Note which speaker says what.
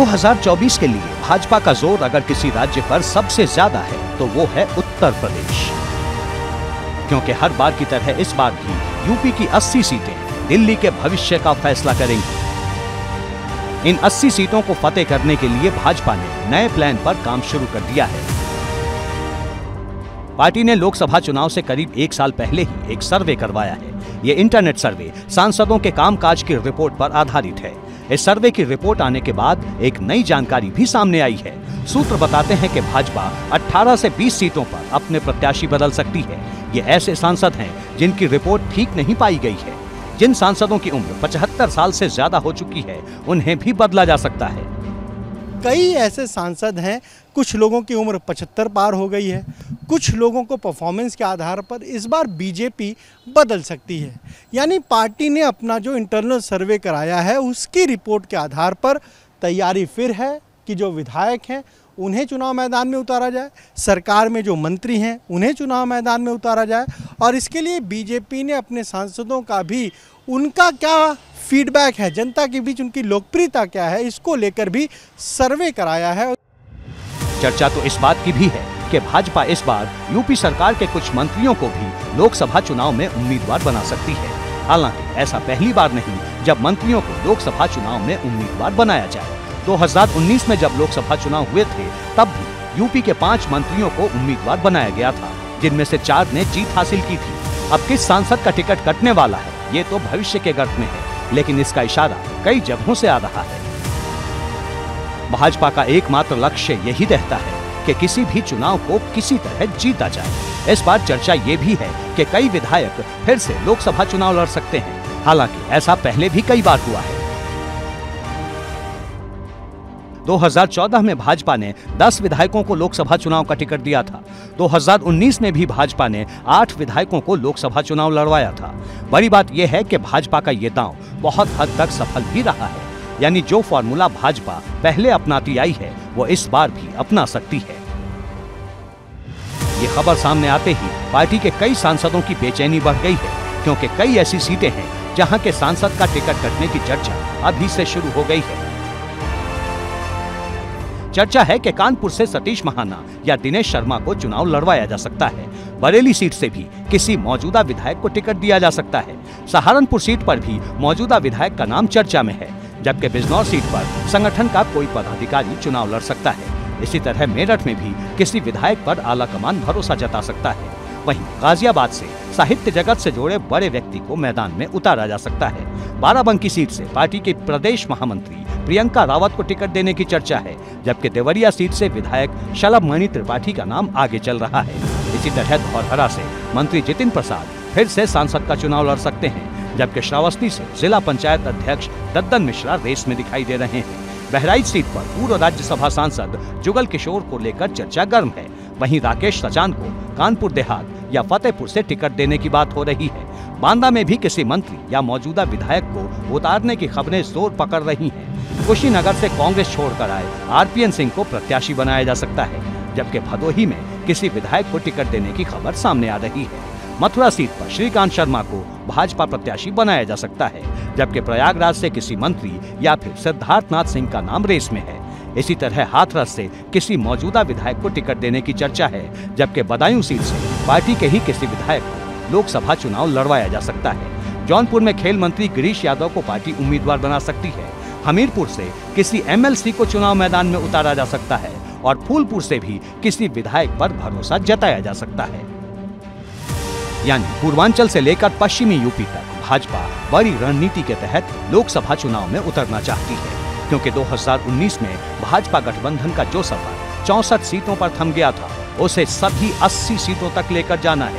Speaker 1: 2024 के लिए भाजपा का जोर अगर किसी राज्य पर सबसे ज्यादा है तो वो है उत्तर प्रदेश, क्योंकि हर बार की तरह इस बार भी यूपी की 80 सीटें दिल्ली के भविष्य का फैसला करेंगी। इन 80 सीटों को फतेह करने के लिए भाजपा ने नए प्लान पर काम शुरू कर दिया है। पार्टी ने लोकसभा चुनाव से करीब 1 साल पहले ही एक सर्वे करवाया है। ये इंटरनेट सर्वे सांसदों के कामकाज की रिपोर्ट पर आधारित है। इस सर्वे की रिपोर्ट आने के बाद एक नई जानकारी भी सामने आई है। सूत्र बताते हैं कि भाजपा 18 से 20 सीटों पर अपने प्रत्याशी बदल सकती है। ये ऐसे सांसद हैं जिनकी रिपोर्ट ठीक नहीं पाई गई है। जिन सांसदों की उम्र 75 साल से ज्यादा हो चुकी है उन्हें भी बदला जा सकता है।
Speaker 2: कई ऐसे सांसद हैं, कुछ लोगों की उम्र 75 पार हो गई है, कुछ लोगों को परफॉर्मेंस के आधार पर इस बार बीजेपी बदल सकती है। यानी पार्टी ने अपना जो इंटरनल सर्वे कराया है उसकी रिपोर्ट के आधार पर तैयारी फिर है कि जो विधायक हैं उन्हें चुनाव मैदान में उतारा जाए, सरकार में जो मंत्री हैं उन्हें चुनाव मैदान में उतारा जाए। और इसके लिए बीजेपी ने अपने सांसदों का भी उनका क्या फीडबैक है, जनता के बीच उनकी लोकप्रियता क्या है, इसको लेकर भी सर्वे कराया है।
Speaker 1: चर्चा तो इस बात की भी है कि भाजपा इस बार यूपी सरकार के कुछ मंत्रियों को भी लोकसभा चुनाव में उम्मीदवार बना सकती है। हालांकि ऐसा पहली बार नहीं जब मंत्रियों को लोकसभा चुनाव में उम्मीदवार बनाया जाए। 2019 में जब लोकसभा चुनाव हुए थे तब भी यूपी के 5 मंत्रियों को उम्मीदवार बनाया गया था, जिनमें से 4 ने जीत हासिल की थी। अब किस सांसद का टिकट कटने वाला है ये तो भविष्य के गर्भ में है, लेकिन इसका इशारा कई जगहों से आ रहा है। भाजपा का एकमात्र लक्ष्य यही रहता है कि किसी भी चुनाव को किसी तरह जीता जाए। इस बार चर्चा ये भी है कि कई विधायक फिर से लोकसभा चुनाव लड़ सकते हैं। हालांकि ऐसा पहले भी कई बार हुआ है। 2014 में भाजपा ने 10 विधायकों को लोकसभा चुनाव का टिकट दिया था। 2019 में भी भाजपा ने 8 विधायकों को लोकसभा चुनाव लड़वाया था। बड़ी बात यह है कि भाजपा का ये दांव बहुत हद तक सफल भी रहा है। यानी जो फॉर्मूला भाजपा पहले अपनाती आई है वो इस बार भी अपना सकती है। ये खबर सामने आते ही पार्टी के कई सांसदों की बेचैनी बढ़ गई है, क्योंकि कई ऐसी सीटें हैं जहां के सांसद का टिकट कटने की चर्चा अभी से शुरू हो गई है। चर्चा है कि कानपुर से सतीश महाना या दिनेश शर्मा को चुनाव लड़वाया जा सकता है। बरेली सीट से भी किसी मौजूदा विधायक को टिकट दिया जा सकता है। सहारनपुर सीट पर भी मौजूदा विधायक का नाम चर्चा में है, जबकि बिजनौर सीट पर संगठन का कोई पदाधिकारी चुनाव लड़ सकता है। इसी तरह मेरठ में भी किसी विधायक पर आलाकमान भरोसा जता सकता है। वहीं गाजियाबाद से साहित्य जगत से जुड़े बड़े व्यक्ति को मैदान में उतारा जा सकता है। बाराबंकी सीट से पार्टी के प्रदेश महामंत्री प्रियंका रावत को टिकट देने की चर्चा है, जबकि देवरिया सीट से विधायक शलभमणि त्रिपाठी का नाम आगे चल रहा है। इसी तरह धौरहरा से मंत्री जितिन प्रसाद फिर से सांसद का चुनाव लड़ सकते हैं, जबकि श्रावस्ती से जिला पंचायत अध्यक्ष दद्दन मिश्रा रेस में दिखाई दे रहे हैं। बहराइच सीट पर पूर्व राज्यसभा सांसद जुगल किशोर को लेकर चर्चा गर्म है। वहीं राकेश सचान को कानपुर देहात या फतेहपुर से टिकट देने की बात हो रही है। बांदा में भी किसी मंत्री या मौजूदा विधायक को उतारने की खबरें जोर पकड़ रही हैं। कुशीनगर से कांग्रेस छोड़कर आए आरपीएन सिंह को प्रत्याशी बनाया जा सकता है, जबकि भदोही में किसी विधायक को टिकट देने की खबर सामने आ रही है। मथुरा सीट पर श्रीकांत शर्मा को भाजपा प्रत्याशी बनाया जा सकता है, जबकि प्रयागराज से किसी मंत्री या फिर सिद्धार्थनाथ सिंह का नाम रेस में है। इसी तरह हाथरस से किसी मौजूदा विधायक को टिकट देने की चर्चा है, जबकि बदायूं सीट से पार्टी के ही किसी विधायक को लोकसभा चुनाव लड़वाया जा सकता है। जौनपुर में खेल मंत्री गिरीश यादव को पार्टी उम्मीदवार बना सकती है। हमीरपुर से किसी एमएलसी को चुनाव मैदान में उतारा जा सकता है और फूलपुर से भी किसी विधायक पर भरोसा जताया जा सकता है। यानी पूर्वांचल से लेकर पश्चिमी यूपी तक भाजपा बड़ी रणनीति के तहत लोकसभा चुनाव में उतरना चाहती है, क्योंकि 2019 में भाजपा गठबंधन का जो सफर 64 सीटों पर थम गया था उसे सभी 80 सीटों तक लेकर जाना है।